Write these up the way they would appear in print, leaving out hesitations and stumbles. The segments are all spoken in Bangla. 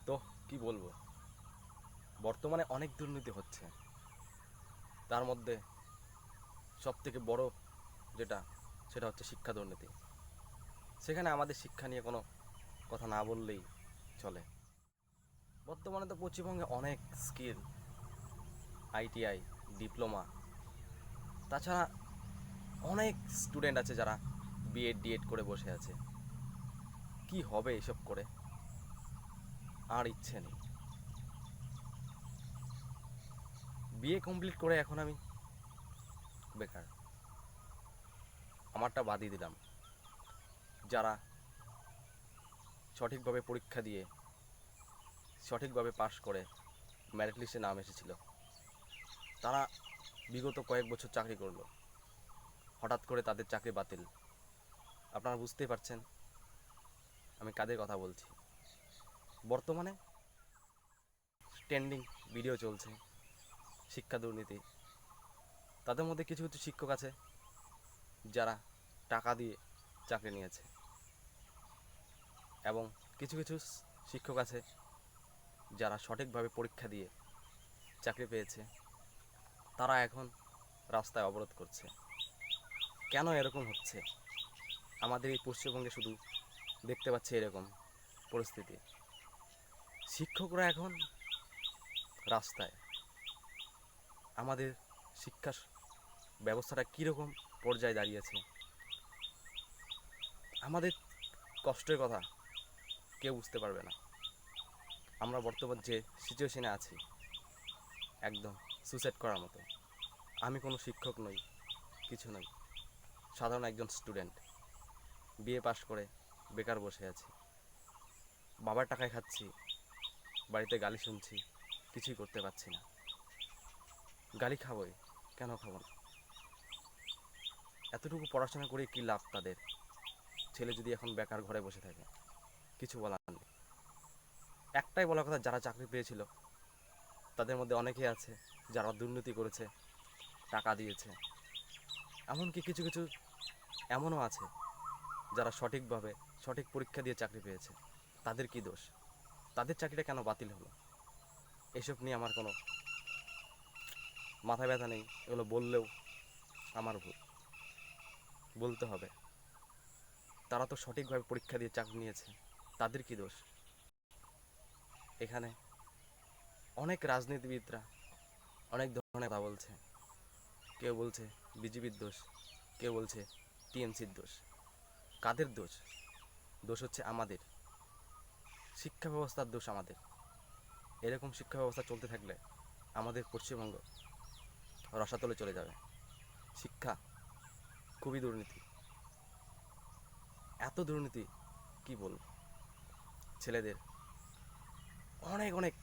তো কি বলবো, বর্তমানে অনেক দুর্নীতি হচ্ছে। তার মধ্যে সব থেকে বড় যেটা, সেটা হচ্ছে শিক্ষা দুর্নীতি। সেখানে আমাদের শিক্ষা নিয়ে কোনো কথা না বললেই চলে। বর্তমানে তো পশ্চিমবঙ্গে অনেক স্কিল, আইটিআই, ডিপ্লোমা, তাছাড়া অনেক স্টুডেন্ট আছে যারা বিএড ডিএড করে বসে আছে। কি হবে এসব করে? আর ইচ্ছে নেই। বিএ কমপ্লিট করে এখন আমি বেকার। আমারটা বাদই দিলাম। যারা সঠিকভাবে পরীক্ষা দিয়ে সঠিকভাবে পাশ করে মেরিট লিস্টে নাম এসেছিল, তারা বিগত কয়েক বছর চাকরি করলো, হঠাৎ করে তাদের চাকরি বাতিল। আপনারা বুঝতেই পারছেন আমি কাদের কথা বলছি। বর্তমানে ট্রেন্ডিং ভিডিও চলছে শিক্ষা দুর্নীতি। তাদের মধ্যে কিছু কিছু শিক্ষক আছে যারা টাকা দিয়ে চাকরি নিয়েছে, এবং কিছু কিছু শিক্ষক আছে যারা সঠিকভাবে পরীক্ষা দিয়ে চাকরি পেয়েছে। তারা এখন রাস্তায় অবরোধ করছে। কেন এরকম হচ্ছে? আমাদের এই পশ্চিমবঙ্গে শুধু দেখতে পাচ্ছি এরকম পরিস্থিতি। শিক্ষকরা এখন রাস্তায়। আমাদের শিক্ষা ব্যবস্থাটা কীরকম পর্যায়ে দাঁড়িয়েছে, আমাদের কষ্টের কথা কেউ বুঝতে পারবে না। আমরা বর্তমান যে সিচুয়েশনে আছি, একদম সুসাইড করার মতো। আমি কোনো শিক্ষক নই, কিছু নই, সাধারণ একজন স্টুডেন্ট। বিএ পাশ করে বেকার বসে আছি, বাবার টাকায় খাচ্ছি, বাড়িতে গালি শুনছি, কিছুই করতে পারছি না। গালি খাবোই, কেন খাবো না? এতটুকু পড়াশোনা করে কী লাভ তাদের? ছেলে যদি এখন বেকার ঘরে বসে থাকে, কিছু বলার নেই। একটাই বলার কথা, যারা চাকরি পেয়েছিল তাদের মধ্যে অনেকেই আছে যারা দুর্নীতি করেছে, টাকা দিয়েছে। এমনকি কিছু কিছু এমনও আছে যারা সঠিকভাবে সঠিক পরীক্ষা দিয়ে চাকরি পেয়েছে। তাদের কি দোষ? তাদের চাকরিটা কেন বাতিল হলো? এসব নিয়ে আমার কোনো মাথা ব্যথা নেই। এগুলো বললেও আমার ভুল, বলতে হবে। তারা তো সঠিকভাবে পরীক্ষা দিয়ে চাকরি নিয়েছে, তাদের কি দোষ? এখানে অনেক রাজনীতিবিদরা অনেক ধরনের কথা বলছে। কেউ বলছে বিজেপির দোষ, কেউ বলছে টিএমসির দোষ। কাদের দোষ? দোষ হচ্ছে আমাদের শিক্ষা ব্যবস্থার দোষ। আমাদের এরকম শিক্ষা ব্যবস্থা চলতে থাকলে আমাদের পশ্চিমবঙ্গ রসাতলে চলে যাবে। শিক্ষা খুবই দুর্নীতি, এত দুর্নীতি কি বলবো। ছেলেদের অনেক অনেক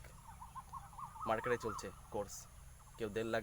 মার্কেটে চলছে কোর্স, কেউ 1.5 লাখ